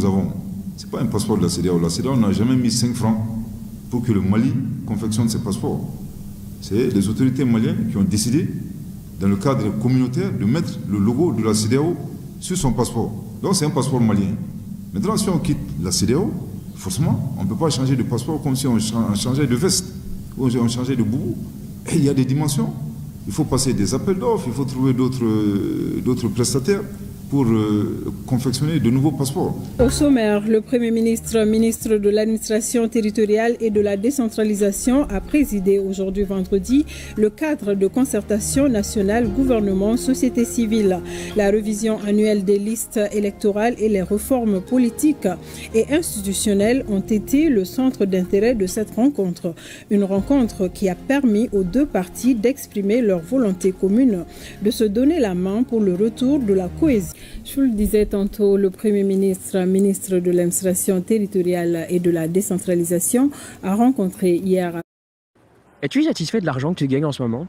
nous avons, ce n'est pas un passeport de la CEDEAO. La CEDEAO n'a jamais mis 5 francs pour que le Mali confectionne ses passeports. C'est les autorités maliennes qui ont décidé, dans le cadre communautaire, de mettre le logo de la CEDEAO sur son passeport. Donc c'est un passeport malien. Maintenant, si on quitte la CEDEAO, forcément, on ne peut pas changer de passeport comme si on changeait de veste ou on changeait de boubou. Et il y a des dimensions. Il faut passer des appels d'offres, il faut trouver d'autres prestataires pour confectionner de nouveaux passeports. Au sommaire, le Premier ministre, ministre de l'administration territoriale et de la décentralisation a présidé aujourd'hui vendredi le cadre de concertation nationale gouvernement-société civile. La révision annuelle des listes électorales et les réformes politiques et institutionnelles ont été le centre d'intérêt de cette rencontre. Une rencontre qui a permis aux deux parties d'exprimer leur volonté commune de se donner la main pour le retour de la cohésion. Je vous le disais tantôt, le Premier ministre, ministre de l'administration territoriale et de la décentralisation, a rencontré hier. Es-tu satisfait de l'argent que tu gagnes en ce moment?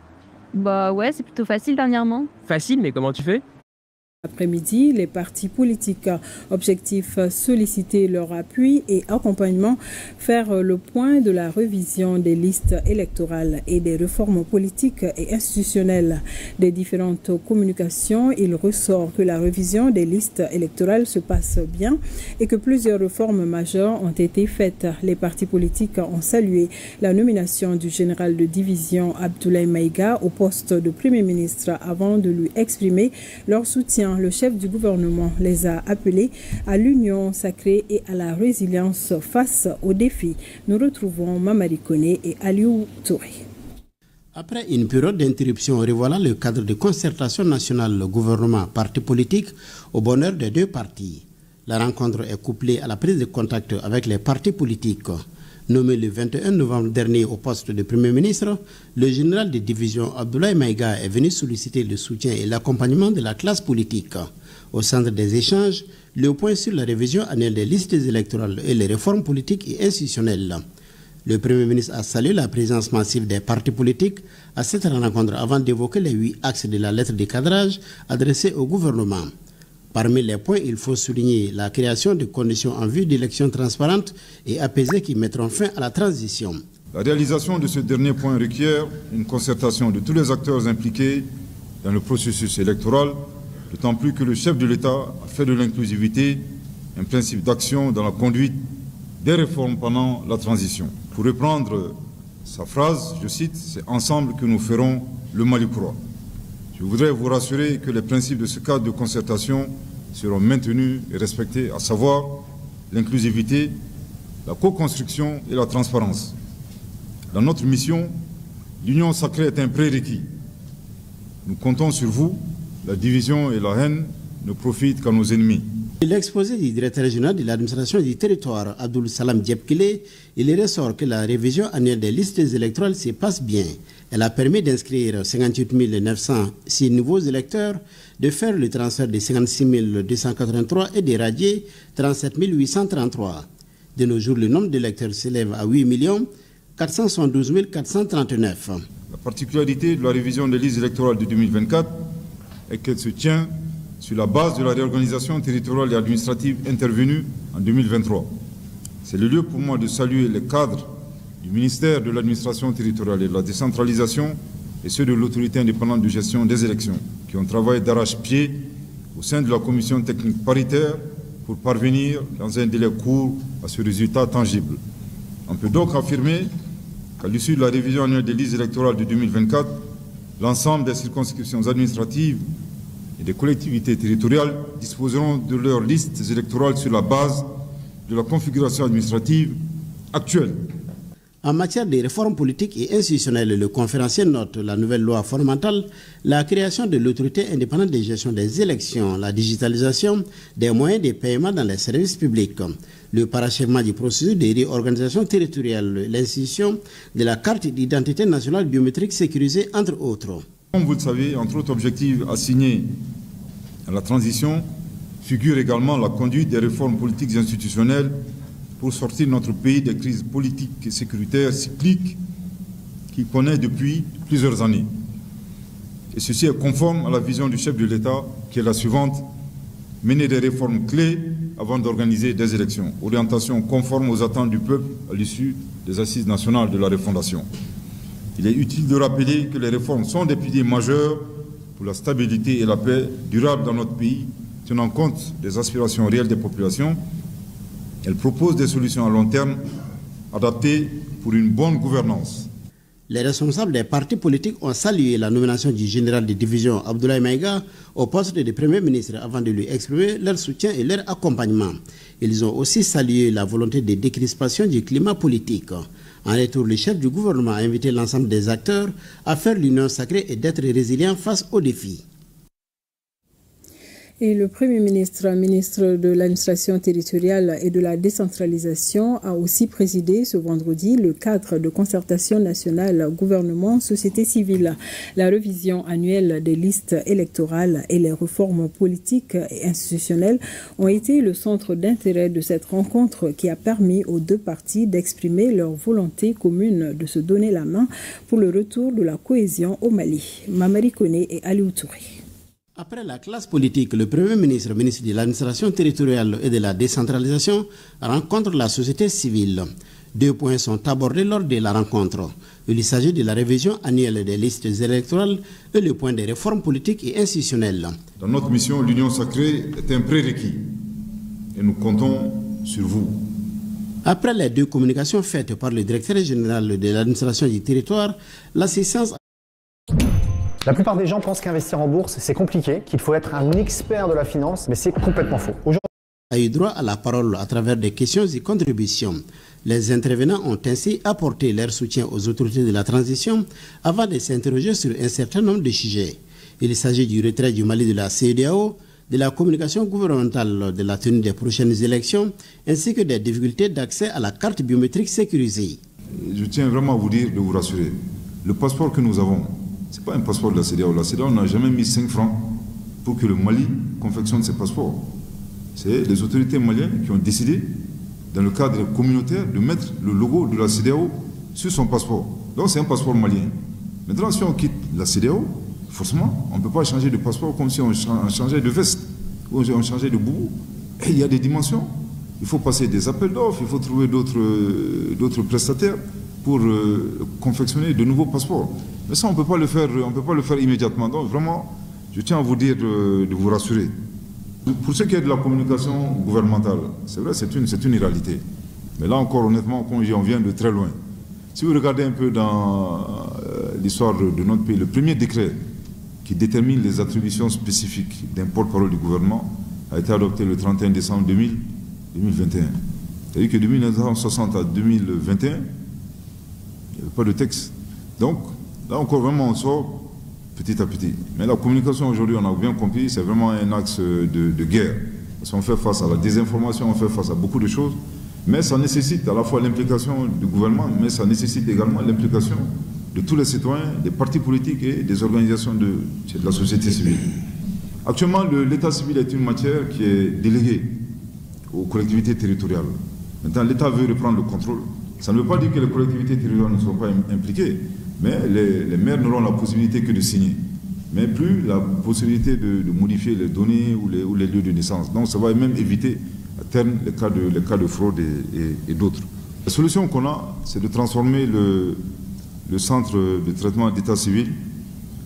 Bah ouais, c'est plutôt facile dernièrement. Facile, mais comment tu fais? Après-midi, les partis politiques, objectif solliciter leur appui et accompagnement, faire le point de la révision des listes électorales et des réformes politiques et institutionnelles. Des différentes communications, il ressort que la révision des listes électorales se passe bien et que plusieurs réformes majeures ont été faites. Les partis politiques ont salué la nomination du général de division Abdoulaye Maïga au poste de Premier ministre avant de lui exprimer leur soutien. Le chef du gouvernement les a appelés à l'union sacrée et à la résilience face aux défis. Nous retrouvons Mamadi Koné et Aliou Touré. Après une période d'interruption revoilant le cadre de concertation nationale gouvernement-parti politique au bonheur des deux partis, la rencontre est couplée à la prise de contact avec les partis politiques. Nommé le 21 novembre dernier au poste de Premier ministre, le général de division Abdoulaye Maïga est venu solliciter le soutien et l'accompagnement de la classe politique. Au centre des échanges, le point sur la révision annuelle des listes électorales et les réformes politiques et institutionnelles. Le Premier ministre a salué la présence massive des partis politiques à cette rencontre avant d'évoquer les 8 axes de la lettre de cadrage adressée au gouvernement. Parmi les points, il faut souligner la création de conditions en vue d'élections transparentes et apaisées qui mettront fin à la transition. La réalisation de ce dernier point requiert une concertation de tous les acteurs impliqués dans le processus électoral, d'autant plus que le chef de l'État a fait de l'inclusivité un principe d'action dans la conduite des réformes pendant la transition. Pour reprendre sa phrase, je cite, « C'est ensemble que nous ferons le Mali croît ». Je voudrais vous rassurer que les principes de ce cadre de concertation seront maintenus et respectés, à savoir l'inclusivité, la co-construction et la transparence. Dans notre mission, l'union sacrée est un prérequis. Nous comptons sur vous, la division et la haine ne profitent qu'à nos ennemis. L'exposé du directeur régional de l'administration du territoire, Abdoul Salam Diepkele, il ressort que la révision annuelle des listes électorales se passe bien. Elle a permis d'inscrire 58 906 nouveaux électeurs, de faire le transfert de 56 283 et d'éradier 37 833. De nos jours, le nombre d'électeurs s'élève à 8 472 439. La particularité de la révision des listes électorales de 2024 est qu'elle se tient sur la base de la réorganisation territoriale et administrative intervenue en 2023. C'est le lieu pour moi de saluer les cadres du ministère de l'administration territoriale et de la décentralisation et ceux de l'autorité indépendante de gestion des élections qui ont travaillé d'arrache-pied au sein de la commission technique paritaire pour parvenir dans un délai court à ce résultat tangible. On peut donc affirmer qu'à l'issue de la révision annuelle des listes électorales de 2024, l'ensemble des circonscriptions administratives et des collectivités territoriales disposeront de leurs listes électorales sur la base de la configuration administrative actuelle. En matière de réformes politiques et institutionnelles, le conférencier note la nouvelle loi fondamentale, la création de l'autorité indépendante de gestion des élections, la digitalisation des moyens de paiement dans les services publics, le parachèvement du processus de réorganisation territoriale, l'institution de la carte d'identité nationale biométrique sécurisée, entre autres. Comme vous le savez, entre autres objectifs assignés à la transition, figure également la conduite des réformes politiques et institutionnelles pour sortir notre pays des crises politiques et sécuritaires cycliques qu'il connaît depuis plusieurs années. Et ceci est conforme à la vision du chef de l'État, qui est la suivante: mener des réformes clés avant d'organiser des élections. Orientation conforme aux attentes du peuple à l'issue des assises nationales de la refondation. Il est utile de rappeler que les réformes sont des piliers majeurs pour la stabilité et la paix durable dans notre pays, tenant compte des aspirations réelles des populations. Elles proposent des solutions à long terme adaptées pour une bonne gouvernance. Les responsables des partis politiques ont salué la nomination du général de division Abdoulaye Maïga au poste de Premier ministre avant de lui exprimer leur soutien et leur accompagnement. Ils ont aussi salué la volonté de décrispation du climat politique. En retour, le chef du gouvernement a invité l'ensemble des acteurs à faire l'union sacrée et d'être résilients face aux défis. Et le Premier ministre, ministre de l'administration territoriale et de la décentralisation, a aussi présidé ce vendredi le cadre de concertation nationale gouvernement-société civile. La révision annuelle des listes électorales et les réformes politiques et institutionnelles ont été le centre d'intérêt de cette rencontre qui a permis aux deux partis d'exprimer leur volonté commune de se donner la main pour le retour de la cohésion au Mali. Mamari Koné et Aliou Touré. Après la classe politique, le Premier ministre, ministre de l'administration territoriale et de la décentralisation, rencontre la société civile. 2 points sont abordés lors de la rencontre. Il s'agit de la révision annuelle des listes électorales et le point des réformes politiques et institutionnelles. Dans notre mission, l'union sacrée est un prérequis et nous comptons sur vous. Après les 2 communications faites par le directeur général de l'administration du territoire, l'assistance... La plupart des gens pensent qu'investir en bourse, c'est compliqué, qu'il faut être un expert de la finance, mais c'est complètement faux. A eu droit à la parole à travers des questions et contributions. Les intervenants ont ainsi apporté leur soutien aux autorités de la transition avant de s'interroger sur un certain nombre de sujets. Il s'agit du retrait du Mali de la CEDEAO, de la communication gouvernementale de la tenue des prochaines élections, ainsi que des difficultés d'accès à la carte biométrique sécurisée. Je tiens vraiment à vous dire, de vous rassurer. Le passeport que nous avons, ce n'est pas un passeport de la CEDEAO. La CEDEAO n'a jamais mis 5 francs pour que le Mali confectionne ses passeports. C'est les autorités maliennes qui ont décidé, dans le cadre communautaire, de mettre le logo de la CEDEAO sur son passeport. Donc c'est un passeport malien. Maintenant, si on quitte la CEDEAO, forcément, on ne peut pas changer de passeport comme si on changeait de veste ou on changeait de boubou. Et il y a des dimensions. Il faut passer des appels d'offres, il faut trouver d'autres prestataires pour confectionner de nouveaux passeports. Mais ça, on ne peut pas le faire immédiatement. Donc vraiment, je tiens à vous dire de vous rassurer. Pour ce qui est de la communication gouvernementale, c'est vrai, c'est une réalité. Mais là encore, honnêtement, comme on vient de très loin. Si vous regardez un peu dans l'histoire de notre pays, le premier décret qui détermine les attributions spécifiques d'un porte-parole du gouvernement a été adopté le 31 décembre 2021. C'est-à-dire que de 1960 à 2021, il n'y avait pas de texte. Donc, là encore, vraiment, on sort petit à petit. Mais la communication aujourd'hui, on a bien compris, c'est vraiment un axe de guerre. Parce qu'on fait face à la désinformation, on fait face à beaucoup de choses. Mais ça nécessite à la fois l'implication du gouvernement, mais ça nécessite également l'implication de tous les citoyens, des partis politiques et des organisations de la société civile. Actuellement, l'état civil est une matière qui est déléguée aux collectivités territoriales. Maintenant, l'État veut reprendre le contrôle. Ça ne veut pas dire que les collectivités territoriales ne sont pas impliquées, mais les maires n'auront la possibilité que de signer, mais plus la possibilité de modifier les données ou les lieux de naissance. Donc ça va même éviter à terme les cas de fraude et d'autres. La solution qu'on a, c'est de transformer le centre de traitement d'état civil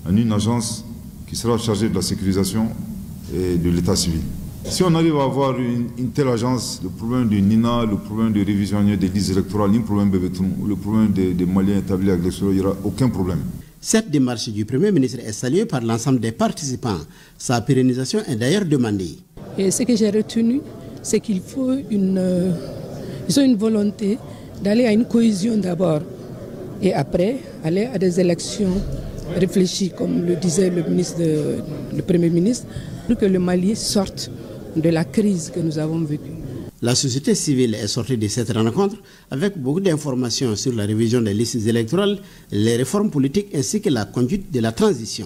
en une agence qui sera chargée de la sécurisation et de l'état civil. Si on arrive à avoir une telle agence, le problème du NINA, le problème de révision annuelle des listes électorales, le problème Bébétoun, le problème des Maliens établis à l'extérieur, il n'y aura aucun problème. Cette démarche du Premier ministre est saluée par l'ensemble des participants. Sa pérennisation est d'ailleurs demandée. Et ce que j'ai retenu, c'est qu'il faut ils ont une volonté d'aller à une cohésion d'abord et après aller à des élections réfléchies, comme le disait le Premier ministre, pour que le Mali sorte de la crise que nous avons vécue. La société civile est sortie de cette rencontre avec beaucoup d'informations sur la révision des listes électorales, les réformes politiques ainsi que la conduite de la transition.